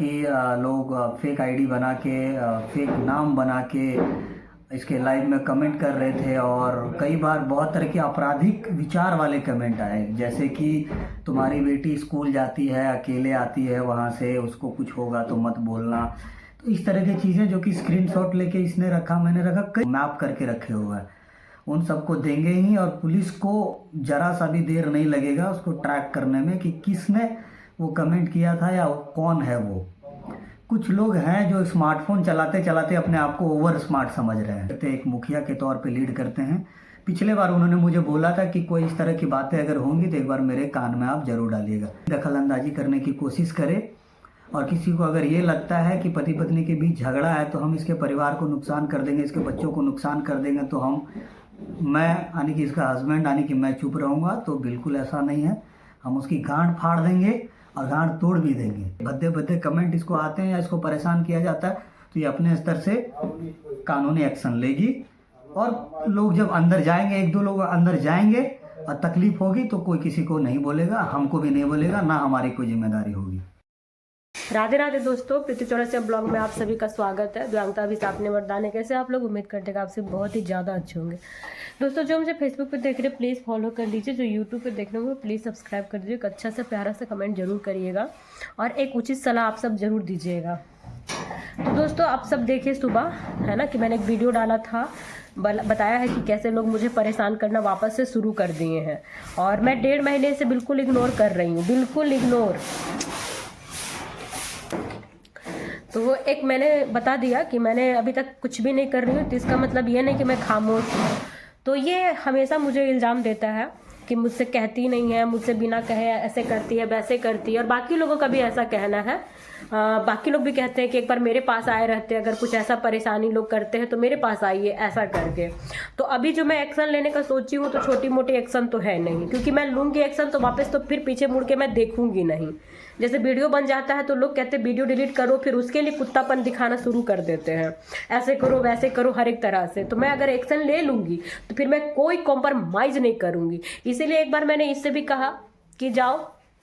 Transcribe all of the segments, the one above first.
कि लोग fake ID बना के फेक नाम बना के इसके लाइव में कमेंट कर रहे थे और कई बार बहुत तरह के आपराधिक विचार वाले कमेंट आए, जैसे कि तुम्हारी बेटी स्कूल जाती है, अकेले आती है वहाँ से, उसको कुछ होगा तो मत बोलना। तो इस तरह की चीज़ें जो कि स्क्रीनशॉट लेके इसने रखा, मैंने रखा, कई मैप करके रखे हुए हैं, उन सबको देंगे ही और पुलिस को ज़रा सा भी देर नहीं लगेगा उसको ट्रैक करने में कि किसने वो कमेंट किया था या कौन है वो। कुछ लोग हैं जो स्मार्टफोन चलाते चलाते अपने आप को ओवर स्मार्ट समझ रहे हैं, तो एक मुखिया के तौर पे लीड करते हैं। पिछले बार उन्होंने मुझे बोला था कि कोई इस तरह की बातें अगर होंगी तो एक बार मेरे कान में आप जरूर डालिएगा, दखल अंदाजी करने की कोशिश करें। और किसी को अगर ये लगता है कि पति पत्नी के बीच झगड़ा है तो हम इसके परिवार को नुकसान कर देंगे, इसके बच्चों को नुकसान कर देंगे, तो मैं यानी कि इसका हस्बैंड यानी कि मैं चुप रहूँगा, तो बिल्कुल ऐसा नहीं है। हम उसकी गांड फाड़ देंगे और गांड तोड़ भी देंगे। भद्दे भद्दे कमेंट इसको आते हैं या इसको परेशान किया जाता है तो ये अपने स्तर से कानूनी एक्शन लेगी। और लोग जब अंदर जाएंगे, एक दो लोग अंदर जाएंगे और तकलीफ होगी तो कोई किसी को नहीं बोलेगा, हमको भी नहीं बोलेगा, ना हमारी कोई जिम्मेदारी होगी। राधे राधे दोस्तों, प्रीति चौरसिया ब्लॉग में आप सभी का स्वागत है। द्वांगता भी सामने वरदाने, कैसे आप लोग? उम्मीद करते हैं कि आपसे बहुत ही ज़्यादा अच्छे होंगे। दोस्तों जो मुझे फेसबुक पे देख रहे हैं प्लीज़ फॉलो कर लीजिए, जो यूट्यूब पे देखने होंगे प्लीज़ सब्सक्राइब कर दीजिए, एक अच्छा सा प्यारा सा कमेंट जरूर करिएगा और एक उचित सलाह आप सब जरूर दीजिएगा। तो दोस्तों आप सब देखिए, सुबह है ना कि मैंने एक वीडियो डाला था, बताया है कि कैसे लोग मुझे परेशान करना वापस से शुरू कर दिए हैं और मैं 1.5 महीने से बिल्कुल इग्नोर कर रही हूँ, बिल्कुल इग्नोर। तो वो एक मैंने बता दिया कि मैंने अभी तक कुछ भी नहीं कर रही हूँ, तो इसका मतलब ये नहीं कि मैं खामोश हूँ। तो ये हमेशा मुझे इल्ज़ाम देता है कि मुझसे कहती नहीं है, मुझसे बिना कहे ऐसे करती है, वैसे करती है। और बाकी लोगों का भी ऐसा कहना है, बाकी लोग भी कहते हैं कि एक बार मेरे पास आए रहते, अगर कुछ ऐसा परेशानी लोग करते हैं तो मेरे पास आइए, ऐसा करके। तो अभी जो मैं एक्शन लेने का सोची हूँ तो छोटी मोटी एक्शन तो है नहीं, क्योंकि मैं लूँगी एक्शन तो वापस तो फिर पीछे मुड़ के मैं देखूंगी नहीं। जैसे वीडियो बन जाता है तो लोग कहते हैं वीडियो डिलीट करो, फिर उसके लिए कुत्तापन दिखाना शुरू कर देते हैं, ऐसे करो वैसे करो हर एक तरह से। तो मैं अगर एक्शन ले लूँगी तो फिर मैं कोई कॉम्प्रोमाइज़ नहीं करूँगी। इसीलिए एक बार मैंने इससे भी कहा कि जाओ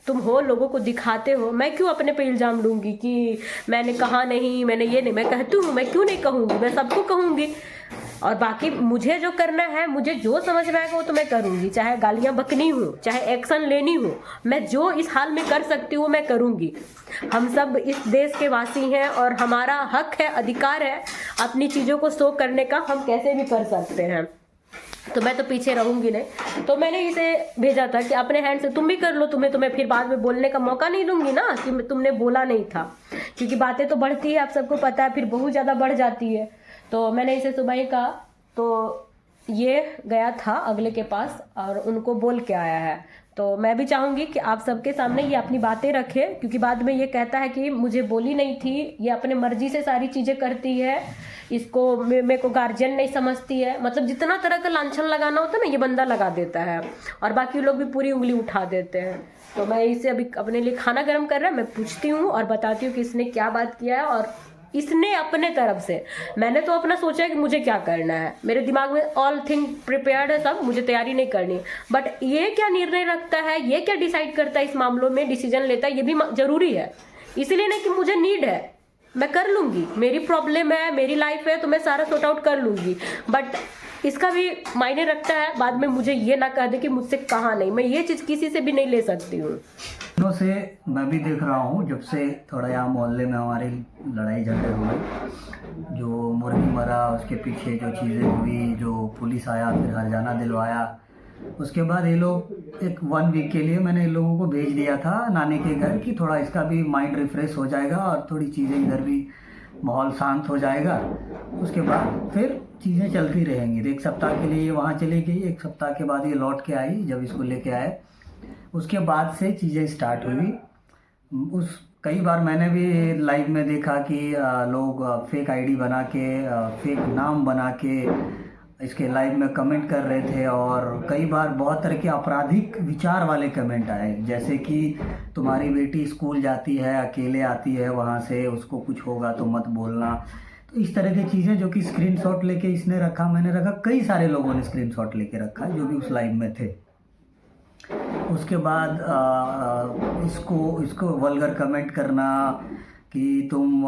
तुम हो, लोगों को दिखाते हो, मैं क्यों अपने पे इल्ज़ाम लूँगी कि मैंने कहा नहीं, मैंने ये नहीं। मैं कहती हूँ, मैं क्यों नहीं कहूँगी, मैं सबको कहूँगी। और बाकी मुझे जो करना है, मुझे जो समझ में आएगा वो तो मैं करूँगी, चाहे गालियाँ बकनी हो, चाहे एक्शन लेनी हो, मैं जो इस हाल में कर सकती हूँ मैं करूँगी। हम सब इस देश के वासी हैं और हमारा हक है, अधिकार है अपनी चीज़ों को शो करने का, हम कैसे भी कर सकते हैं। तो मैं तो पीछे रहूंगी नहीं। तो मैंने इसे भेजा था कि अपने हैंड से तुम भी कर लो, तुम्हें फिर बाद में बोलने का मौका नहीं दूंगी ना कि तुमने बोला नहीं था, क्योंकि बातें तो बढ़ती है, आप सबको पता है, फिर बहुत ज़्यादा बढ़ जाती है। तो मैंने इसे सुबह ही कहा, तो ये गया था अगले के पास और उनको बोल के आया है। तो मैं भी चाहूँगी कि आप सबके सामने ये अपनी बातें रखे, क्योंकि बाद में ये कहता है कि मुझे बोली नहीं थी, ये अपने मर्जी से सारी चीज़ें करती है, इसको मेरे को गार्जियन नहीं समझती है। मतलब जितना तरह का लांछन लगाना होता है ना, ये बंदा लगा देता है और बाकी लोग भी पूरी उंगली उठा देते हैं। तो मैं इसे अभी अपने लिए खाना गर्म कर रहा है, मैं पूछती हूँ और बताती हूँ कि इसने क्या बात किया है। और इसने अपने तरफ से, मैंने तो अपना सोचा है कि मुझे क्या करना है, मेरे दिमाग में ऑल थिंग प्रिपेयर्ड है, सब, मुझे तैयारी नहीं करनी। बट ये क्या निर्णय रखता है, ये क्या डिसाइड करता है इस मामलों में, डिसीजन लेता है, ये भी जरूरी है। इसलिए नहीं कि मुझे नीड है, मैं कर लूँगी, मेरी प्रॉब्लम है, मेरी लाइफ है, तो मैं सारा सॉर्ट आउट कर लूँगी। बट इसका भी मायने रखता है, बाद में मुझे ये ना कह दे कि मुझसे कहा नहीं, मैं ये चीज़ किसी से भी नहीं ले सकती हूँ। दिनों से मैं भी देख रहा हूँ, जब से थोड़ा यहाँ मोहल्ले में हमारी लड़ाई झगड़े हुए, जो मुर्गी मरा उसके पीछे जो चीज़ें हुई, जो पुलिस आया फिर हरजाना दिलवाया, उसके बाद ये लोग एक 1 वीक के लिए मैंने इन लोगों को भेज दिया था नानी के घर कि थोड़ा इसका भी माइंड रिफ्रेश हो जाएगा और थोड़ी चीज़ें इधर भी माहौल शांत हो जाएगा। उसके बाद फिर चीज़ें चलती रहेंगी। 1 सप्ताह के लिए वहाँ चली गई, 1 सप्ताह के बाद ये लौट के आई, जब इसको लेके आए उसके बाद से चीज़ें स्टार्ट हुई। कई बार मैंने भी लाइव में देखा कि लोग फेक आईडी बना के फेक नाम बना के इसके लाइव में कमेंट कर रहे थे और कई बार बहुत तरह के आपराधिक विचार वाले कमेंट आए, जैसे कि तुम्हारी बेटी स्कूल जाती है, अकेले आती है वहाँ से, उसको कुछ होगा तो मत बोलना। तो इस तरह की चीज़ें जो कि स्क्रीनशॉट लेके इसने रखा, मैंने रखा, कई सारे लोगों ने स्क्रीनशॉट लेके रखा जो भी उस लाइव में थे। उसके बाद इसको वल्गर कमेंट करना, कि तुम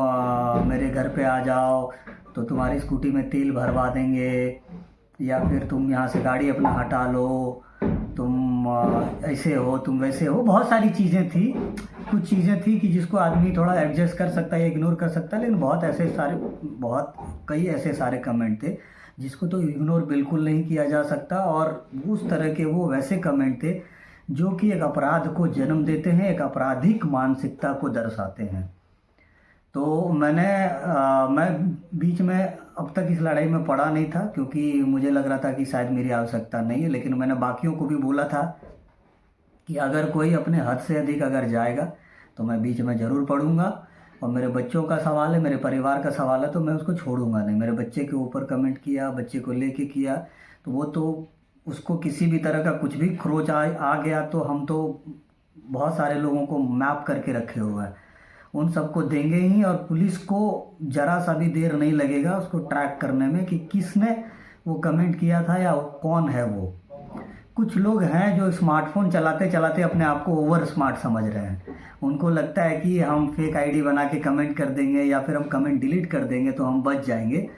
मेरे घर पे आ जाओ तो तुम्हारी स्कूटी में तेल भरवा देंगे, या फिर तुम यहाँ से गाड़ी अपना हटा लो, तुम ऐसे हो, तुम वैसे हो। बहुत सारी चीज़ें थी, कुछ चीज़ें थी कि जिसको आदमी थोड़ा एडजस्ट कर सकता है, इग्नोर कर सकता है, लेकिन बहुत कई ऐसे सारे कमेंट थे जिसको तो इग्नोर बिल्कुल नहीं किया जा सकता। और उस तरह के वो वैसे कमेंट थे जो कि एक अपराध को जन्म देते हैं, एक आपराधिक मानसिकता को दर्शाते हैं। तो मैं बीच में अब तक इस लड़ाई में पड़ा नहीं था, क्योंकि मुझे लग रहा था कि शायद मेरी आवश्यकता नहीं है। लेकिन मैंने बाकियों को भी बोला था कि अगर कोई अपने हद से अधिक अगर जाएगा तो मैं बीच में ज़रूर पढ़ूंगा। और मेरे बच्चों का सवाल है, मेरे परिवार का सवाल है, तो मैं उसको छोड़ूंगा नहीं। मेरे बच्चे के ऊपर कमेंट किया, बच्चे को लेके किया, तो वो तो उसको किसी भी तरह का कुछ भी खरोच आ गया तो हम तो बहुत सारे लोगों को मैप करके रखे हुए हैं, उन सबको देंगे ही। और पुलिस को ज़रा सा भी देर नहीं लगेगा उसको ट्रैक करने में कि किसने वो कमेंट किया था या कौन है वो। कुछ लोग हैं जो स्मार्टफोन चलाते चलाते अपने आप को ओवर स्मार्ट समझ रहे हैं। उनको लगता है कि हम फेक आईडी बना के कमेंट कर देंगे या फिर हम कमेंट डिलीट कर देंगे तो हम बच जाएंगे।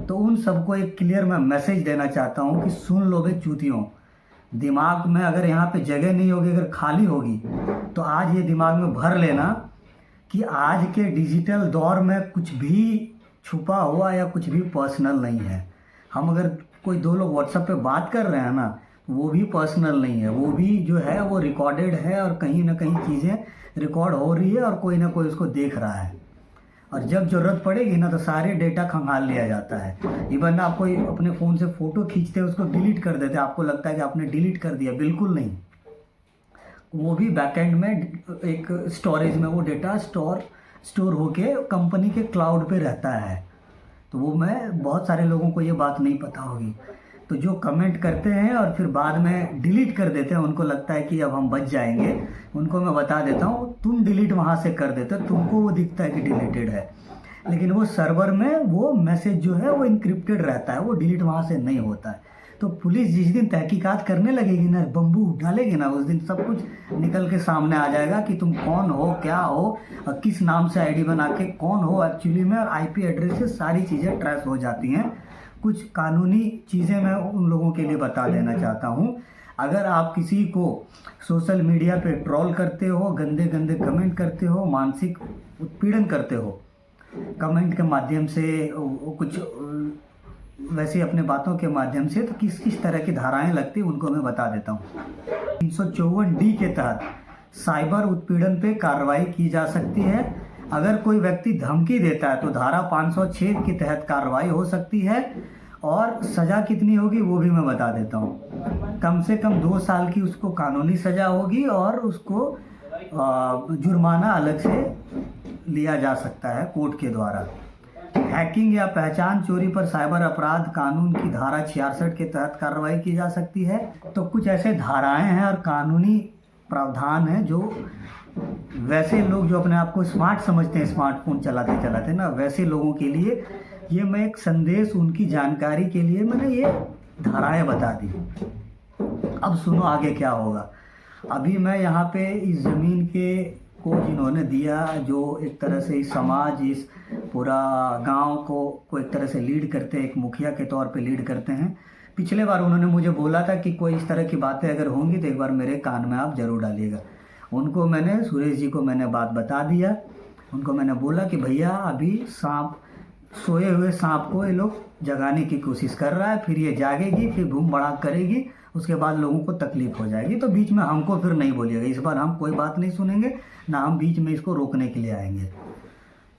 तो उन सबको एक क्लियर मैं मैसेज देना चाहता हूँ कि सुन लो बे चूतियों, दिमाग में अगर यहाँ पे जगह नहीं होगी, अगर खाली होगी, तो आज ये दिमाग में भर लेना कि आज के डिजिटल दौर में कुछ भी छुपा हुआ या कुछ भी पर्सनल नहीं है। हम अगर कोई दो लोग व्हाट्सएप पे बात कर रहे हैं ना, वो भी पर्सनल नहीं है, वो भी जो है वो रिकॉर्डेड है और कहीं ना कहीं चीज़ें रिकॉर्ड हो रही है और कोई ना कोई उसको देख रहा है। और जब ज़रूरत पड़ेगी ना तो सारे डेटा खंगाल लिया जाता है। इवन आप कोई अपने फ़ोन से फ़ोटो खींचते हैं, उसको डिलीट कर देते हैं, आपको लगता है कि आपने डिलीट कर दिया, बिल्कुल नहीं। वो भी बैकएंड में एक स्टोरेज में वो डेटा स्टोर होके कंपनी के क्लाउड पे रहता है। तो वो मैं बहुत सारे लोगों को ये बात नहीं पता होगी। तो जो कमेंट करते हैं और फिर बाद में डिलीट कर देते हैं, उनको लगता है कि अब हम बच जाएंगे, उनको मैं बता देता हूँ तुम डिलीट वहाँ से कर देते हो, तुमको वो दिखता है कि डिलीटेड है, लेकिन वो सर्वर में वो मैसेज जो है वो इनक्रिप्टेड रहता है, वो डिलीट वहाँ से नहीं होता है। तो पुलिस जिस दिन तहकीकात करने लगेगी ना, बम्बू डालेगी ना, उस दिन सब कुछ निकल के सामने आ जाएगा कि तुम कौन हो, क्या हो, और किस नाम से आईडी बना के कौन हो एक्चुअली में। और आईपी एड्रेस से सारी चीज़ें ट्रेस हो जाती हैं। कुछ कानूनी चीज़ें मैं उन लोगों के लिए बता देना चाहता हूँ। अगर आप किसी को सोशल मीडिया पे ट्रोल करते हो, गंदे गंदे कमेंट करते हो, मानसिक उत्पीड़न करते हो कमेंट के माध्यम से, कुछ वैसे अपने बातों के माध्यम से, तो किस किस तरह की धाराएं लगती हैं उनको मैं बता देता हूँ। 354D के तहत साइबर उत्पीड़न पे कार्रवाई की जा सकती है। अगर कोई व्यक्ति धमकी देता है तो धारा 506 के तहत कार्रवाई हो सकती है। और सज़ा कितनी होगी वो भी मैं बता देता हूँ। कम से कम 2 साल की उसको कानूनी सज़ा होगी और उसको जुर्माना अलग से लिया जा सकता है कोर्ट के द्वारा। हैकिंग या पहचान चोरी पर साइबर अपराध कानून की धारा 66 के तहत कार्रवाई की जा सकती है। तो कुछ ऐसे धाराएं हैं और कानूनी प्रावधान हैं जो वैसे लोग जो अपने आप को स्मार्ट समझते हैं, स्मार्टफोन चलाते चलाते ना, वैसे लोगों के लिए ये मैं एक संदेश, उनकी जानकारी के लिए मैंने ये धाराएं बता दी। अब सुनो आगे क्या होगा। अभी मैं यहाँ पे इस ज़मीन के को जिन्होंने दिया, जो एक तरह से इस समाज, इस पूरा गांव को एक तरह से लीड करते हैं, एक मुखिया के तौर पे लीड करते हैं। पिछले बार उन्होंने मुझे बोला था कि कोई इस तरह की बातें अगर होंगी तो एक बार मेरे कान में आप ज़रूर डालिएगा। उनको मैंने, सुरेश जी को मैंने बात बता दिया। उनको मैंने बोला कि भैया अभी सोए हुए सांप को ये लोग जगाने की कोशिश कर रहा है, फिर ये जागेगी, फिर बूम भड़ाक करेगी, उसके बाद लोगों को तकलीफ हो जाएगी। तो बीच में हमको फिर नहीं बोलिएगा, इस बार हम कोई बात नहीं सुनेंगे, ना हम बीच में इसको रोकने के लिए आएंगे।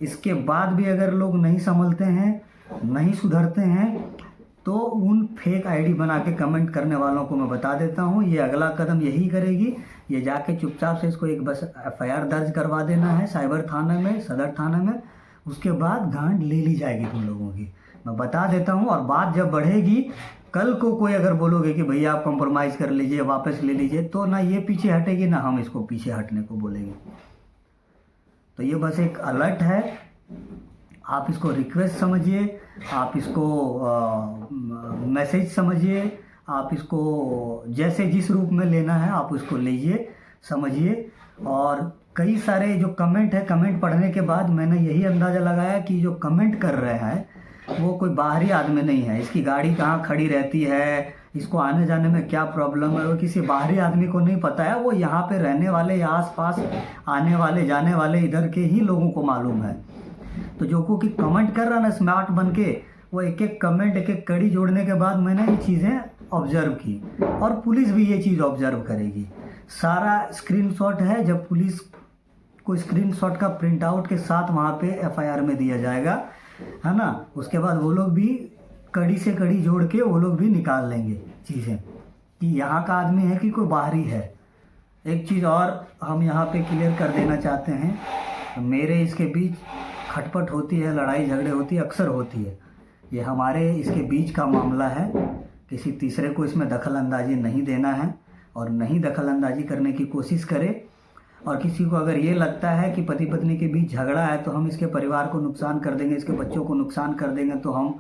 इसके बाद भी अगर लोग नहीं संभलते हैं, नहीं सुधरते हैं, तो उन फेक आईडी बना के कमेंट करने वालों को मैं बता देता हूँ, ये अगला कदम यही करेगी। ये जाके चुपचाप से इसको एक बस FIR दर्ज करवा देना है साइबर थाने में, सदर थाने में। उसके बाद गांड ले ली जाएगी तुम लोगों की, मैं बता देता हूँ। और बात जब बढ़ेगी, कल को कोई अगर बोलोगे कि भैया आप कॉम्प्रोमाइज़ कर लीजिए, वापस ले लीजिए, तो ना ये पीछे हटेगी ना हम इसको पीछे हटने को बोलेंगे। तो ये बस एक अलर्ट है, आप इसको रिक्वेस्ट समझिए, आप इसको मैसेज समझिए, आप इसको जैसे जिस रूप में लेना है आप उसको लीजिए, समझिए। और कई सारे जो कमेंट है, कमेंट पढ़ने के बाद मैंने यही अंदाज़ा लगाया कि जो कमेंट कर रहे हैं वो कोई बाहरी आदमी नहीं है। इसकी गाड़ी कहाँ खड़ी रहती है, इसको आने जाने में क्या प्रॉब्लम है, वो किसी बाहरी आदमी को नहीं पता है। वो यहाँ पे रहने वाले या आस पास आने वाले जाने वाले इधर के ही लोगों को मालूम है। तो जो को कि कमेंट कर रहा ना स्मार्ट बन के, वो एक एक कमेंट एक एक कड़ी जोड़ने के बाद मैंने ये चीज़ें ऑब्जर्व की, और पुलिस भी ये चीज़ ऑब्जर्व करेगी। सारा स्क्रीनशॉट है, जब पुलिस को स्क्रीनशॉट का प्रिंट आउट के साथ वहाँ पे एफआईआर में दिया जाएगा, है ना। उसके बाद वो लोग भी कड़ी से कड़ी जोड़ के वो लोग भी निकाल लेंगे चीज़ें कि यहाँ का आदमी है कि कोई बाहरी है। एक चीज़ और हम यहाँ पे क्लियर कर देना चाहते हैं, मेरे इसके बीच खटपट होती है, लड़ाई झगड़े होती है, अक्सर होती है। ये हमारे इसके बीच का मामला है, किसी तीसरे को इसमें दखल अंदाजी नहीं देना है, और नहीं दखल अंदाजी करने की कोशिश करे। और किसी को अगर ये लगता है कि पति पत्नी के बीच झगड़ा है तो हम इसके परिवार को नुकसान कर देंगे, इसके बच्चों को नुकसान कर देंगे, तो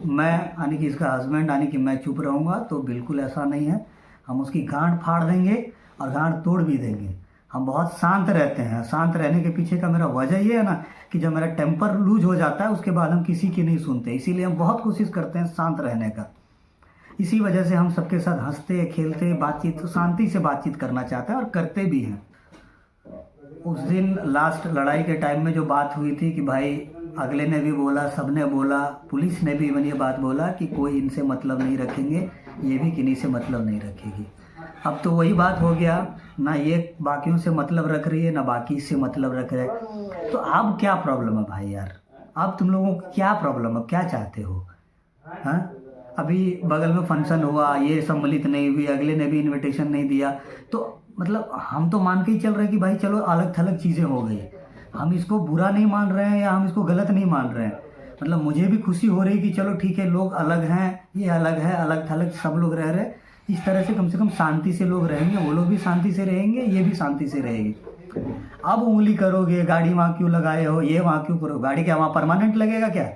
मैं यानी कि इसका हस्बैंड यानी कि मैं चुप रहूँगा, तो बिल्कुल ऐसा नहीं है। हम उसकी गांठ फाड़ देंगे और गांठ तोड़ भी देंगे। हम बहुत शांत रहते हैं। शांत रहने के पीछे का मेरा वजह ये है ना कि जब मेरा टेम्पर लूज हो जाता है उसके बाद हम किसी की नहीं सुनते, इसीलिए हम बहुत कोशिश करते हैं शांत रहने का। इसी वजह से हम सबके साथ हंसते खेलते बातचीत शांति से बातचीत करना चाहते हैं और करते भी हैं। उस दिन लास्ट लड़ाई के टाइम में जो बात हुई थी कि भाई अगले ने भी बोला, सबने बोला, पुलिस ने भी ये बात बोला कि कोई इनसे मतलब नहीं रखेंगे, ये भी किन्हीं से मतलब नहीं रखेगी। अब तो वही बात हो गया ना, ये बाकियों से मतलब रख रही है ना बाकी इससे मतलब रख रहे। तो अब क्या प्रॉब्लम है भाई यार, अब तुम लोगों को क्या प्रॉब्लम है, क्या चाहते हो? हाँ, अभी बगल में फंक्शन हुआ, ये सम्मिलित नहीं हुई, अगले ने भी इनविटेशन नहीं दिया, तो मतलब हम तो मान के ही चल रहे हैं कि भाई चलो अलग थलग चीज़ें हो गई। हम इसको बुरा नहीं मान रहे हैं या हम इसको गलत नहीं मान रहे हैं। मतलब मुझे भी खुशी हो रही है कि चलो ठीक है, लोग अलग हैं, ये अलग है, अलग थलग सब लोग रह रहे हैं। इस तरह से कम शांति से लोग रहेंगे, वो लोग भी शांति से रहेंगे, ये भी शांति से रहेगी। अब उंगली करोगे, गाड़ी वहाँ क्यों लगाए हो, ये वहाँ क्यों करो, गाड़ी क्या वहाँ परमानेंट लगेगा क्या?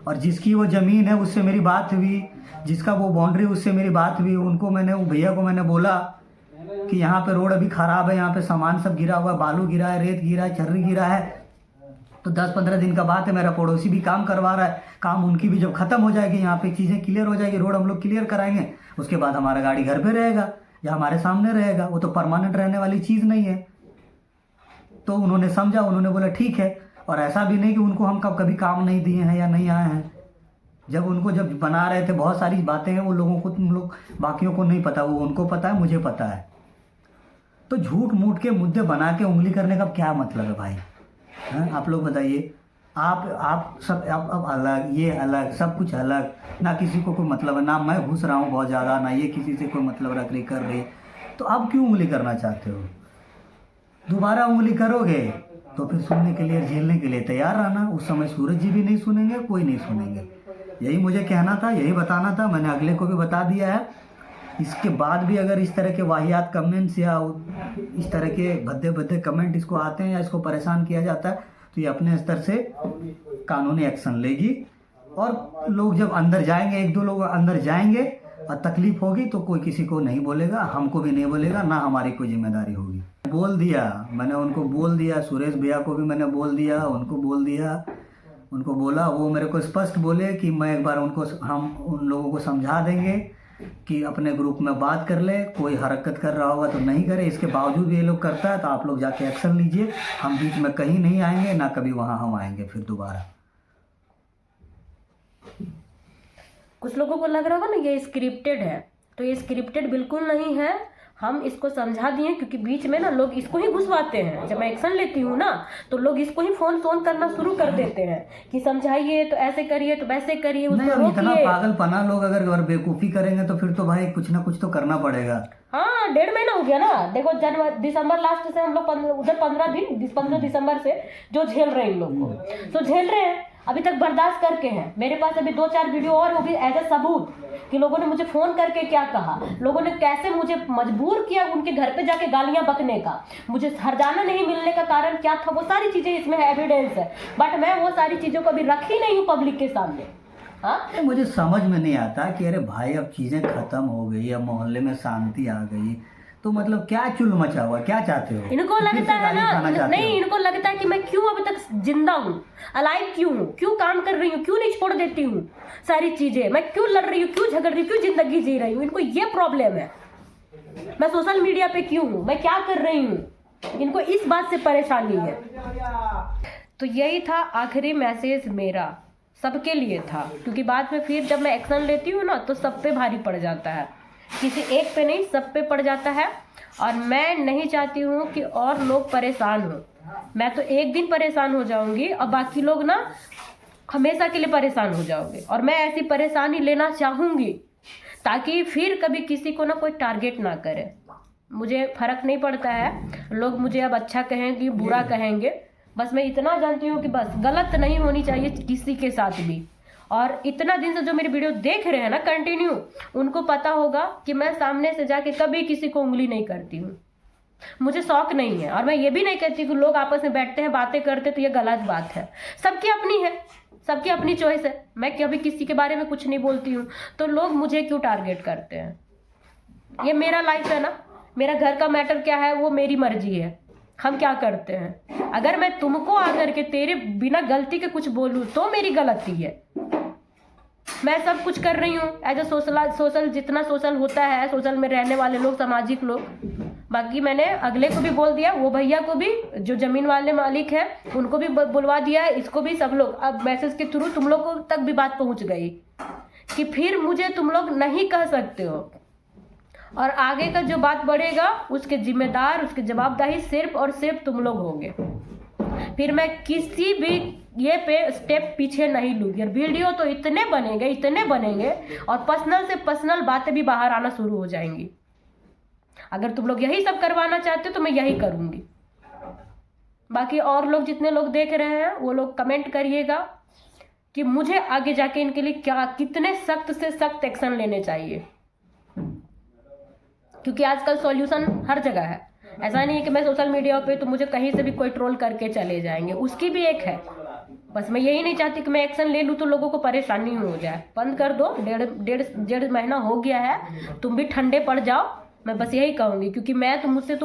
और जिसकी वो ज़मीन है उससे मेरी बात हुई, जिसका वो बाउंड्री उससे मेरी बात हुई, उनको मैंने, वो भैया को मैंने बोला कि यहाँ पे रोड अभी ख़राब है, यहाँ पे सामान सब गिरा हुआ है, बालू गिरा है, रेत गिरा है, छर्री गिरा है। तो 10-15 दिन का बात है, मेरा पड़ोसी भी काम करवा रहा है, काम उनकी भी जब ख़त्म हो जाएगी, यहाँ पे चीज़ें क्लियर हो जाएगी, रोड हम लोग क्लियर कराएंगे, उसके बाद हमारा गाड़ी घर पे रहेगा या हमारे सामने रहेगा। वो तो परमानेंट रहने वाली चीज़ नहीं है। तो उन्होंने समझा, उन्होंने बोला ठीक है। और ऐसा भी नहीं कि उनको हम कभी काम नहीं दिए हैं या नहीं आए हैं। जब बना रहे थे बहुत सारी बातें हैं, वो लोगों को, तुम लोग बाकियों को नहीं पता, वो उनको पता है, मुझे पता है। तो झूठ मूठ के मुद्दे बना के उंगली करने का क्या मतलब है भाई? हैं, आप लोग बताइए। आप सब आप अलग, ये अलग, सब कुछ अलग, ना किसी को कोई मतलब है, ना मैं घुस रहा हूँ बहुत ज़्यादा, ना ये किसी से कोई मतलब रख रही कर रही। तो अब क्यों उंगली करना चाहते हो? दोबारा उंगली करोगे तो फिर सुनने के लिए, झेलने के लिए तैयार रहना। उस समय सूरज जी भी नहीं सुनेंगे, कोई नहीं सुनेंगे। यही मुझे कहना था, यही बताना था, मैंने अगले को भी बता दिया है। इसके बाद भी अगर इस तरह के वाहियात कमेंट्स या इस तरह के भद्दे कमेंट इसको आते हैं या इसको परेशान किया जाता है, तो ये अपने स्तर से कानूनी एक्शन लेगी। और लोग जब अंदर जाएंगे, 1-2 लोग अंदर जाएंगे और तकलीफ होगी तो कोई किसी को नहीं बोलेगा, हमको भी नहीं बोलेगा, ना हमारी कोई जिम्मेदारी होगी। बोल दिया, मैंने उनको बोल दिया, सुरेश भैया को भी मैंने बोल दिया, उनको बोल दिया, उनको बोला, वो मेरे को स्पष्ट बोले कि मैं एक बार हम उन लोगों को समझा देंगे कि अपने ग्रुप में बात कर ले, कोई हरकत कर रहा होगा तो नहीं करे। इसके बावजूद भी ये लोग करता है तो आप लोग जाके एक्शन लीजिए। हम बीच में कहीं नहीं आएंगे, ना कभी वहाँ हम आएंगे फिर दोबारा। कुछ लोगों को लग रहा होगा ना ये स्क्रिप्टेड है, तो ये स्क्रिप्टेड बिल्कुल नहीं है। हम इसको समझा दिए क्योंकि बीच में ना लोग इसको ही घुसवाते हैं। जब मैं एक्शन लेती हूँ ना तो लोग इसको ही फोन करना शुरू कर देते हैं कि समझाइए, तो ऐसे करिए, तो वैसे करिए, उसको रोकिए। इतना पागलपना लोग अगर बेवकूफ़ी करेंगे तो फिर तो भाई कुछ ना कुछ तो करना पड़ेगा। हाँ, 1.5 महीना हो गया ना। देखो दिसंबर लास्ट से हम लोग उधर 15 दिसंबर से जो झेल रहे हैं इन लोग को, तो झेल रहे हैं, अभी तक बर्दाश्त करके हैं। मेरे पास अभी 2-4 वीडियो और, वो भी एज ए सबूत कि लोगों ने मुझे फोन करके क्या कहा, लोगों ने कैसे मुझे मजबूर किया उनके घर पे जाके गालियां बकने का, मुझे हरजाना नहीं मिलने का कारण क्या था, वो सारी चीजें इसमें एविडेंस है। बट मैं वो सारी चीजों को अभी रख ही नहीं हूँ पब्लिक के सामने। हाँ, मुझे समझ में नहीं आता कि अरे भाई अब चीज़ें ख़त्म हो गई, अब मोहल्ले में शांति आ गई, तो मतलब क्या चुल मचा हुआ, क्या चाहते हो? इनको किस लगता से है गाली खाना ना, चाहते नहीं हो? इनको लगता है कि मैं क्यों अभी तक जिंदा हूँ, अलाइव क्यों हूँ, क्यों काम कर रही हूँ, क्यों नहीं छोड़ देती हूँ सारी चीजें, मैं क्यों लड़ रही हूँ, क्यों झगड़ रही हूँ, क्यों जिंदगी जी रही हूँ। इनको ये प्रॉब्लम है, मैं सोशल मीडिया पे क्यों हूँ, मैं क्या कर रही हूँ, इनको इस बात से परेशानी है। तो यही था आखिरी मैसेज मेरा, सबके लिए था, क्योंकि बाद में फिर जब मैं एक्शन लेती हूँ ना तो सब पे भारी पड़ जाता है, किसी एक पे नहीं सब पे पड़ जाता है। और मैं नहीं चाहती हूँ कि और लोग परेशान हो, मैं तो एक दिन परेशान हो जाऊंगी और बाकी लोग ना हमेशा के लिए परेशान हो जाओगे, और मैं ऐसी परेशानी लेना चाहूंगी ताकि फिर कभी किसी को ना कोई टारगेट ना करे। मुझे फर्क नहीं पड़ता है लोग मुझे अब अच्छा कहेंगे बुरा कहेंगे, बस मैं इतना जानती हूँ कि बस गलत नहीं होनी चाहिए किसी के साथ भी। और इतना दिन से जो मेरी वीडियो देख रहे हैं ना कंटिन्यू, उनको पता होगा कि मैं सामने से जाके कभी किसी को उंगली नहीं करती हूँ, मुझे शौक नहीं है। और मैं ये भी नहीं कहती कि लोग आपस में बैठते हैं बातें करते तो ये गलत बात है, सबकी अपनी है, सबकी अपनी चॉइस है, मैं कभी किसी के बारे में कुछ नहीं बोलती हूँ, तो लोग मुझे क्यों टारगेट करते हैं। ये मेरा लाइफ है ना, मेरा घर का मैटर क्या है वो मेरी मर्जी है, हम क्या करते हैं। अगर मैं तुमको आकर के तेरे बिना गलती के कुछ बोलूँ तो मेरी गलती है, मैं सब कुछ कर रही हूँ एज ए सोशल जितना सोशल होता है, सोशल में रहने वाले लोग, सामाजिक लोग। बाकी मैंने अगले को भी बोल दिया, वो भैया को भी जो जमीन वाले मालिक है उनको भी बुलवा दिया है, इसको भी, सब लोग। अब मैसेज के थ्रू तुम लोग को तक भी बात पहुँच गई कि फिर मुझे तुम लोग नहीं कह सकते हो, और आगे का जो बात बढ़ेगा उसके जिम्मेदार, उसकी जवाबदारी सिर्फ और सिर्फ तुम लोग होगे। फिर मैं किसी भी ये पे स्टेप पीछे नहीं लूँगी। और वीडियो तो इतने बनेंगे और पर्सनल से पर्सनल बातें भी बाहर आना शुरू हो जाएंगी। अगर तुम लोग यही सब करवाना चाहते हो तो मैं यही करूँगी। बाकी और लोग जितने लोग देख रहे हैं वो लोग कमेंट करिएगा कि मुझे आगे जाके इनके लिए क्या, कितने सख्त से सख्त एक्शन लेने चाहिए, क्योंकि आजकल सॉल्यूशन हर जगह है। ऐसा नहीं है कि मैं सोशल मीडिया पे तो मुझे कहीं से भी कोई ट्रोल करके चले जाएंगे, उसकी भी एक है। बस मैं यही नहीं चाहती कि मैं एक्शन ले लूँ तो लोगों को परेशानी हो जाए। बंद कर दो, डेढ़ महीना हो गया है, तुम भी ठंडे पड़ जाओ, मैं बस यही कहूँगी, क्योंकि मैं तो मुझसे तो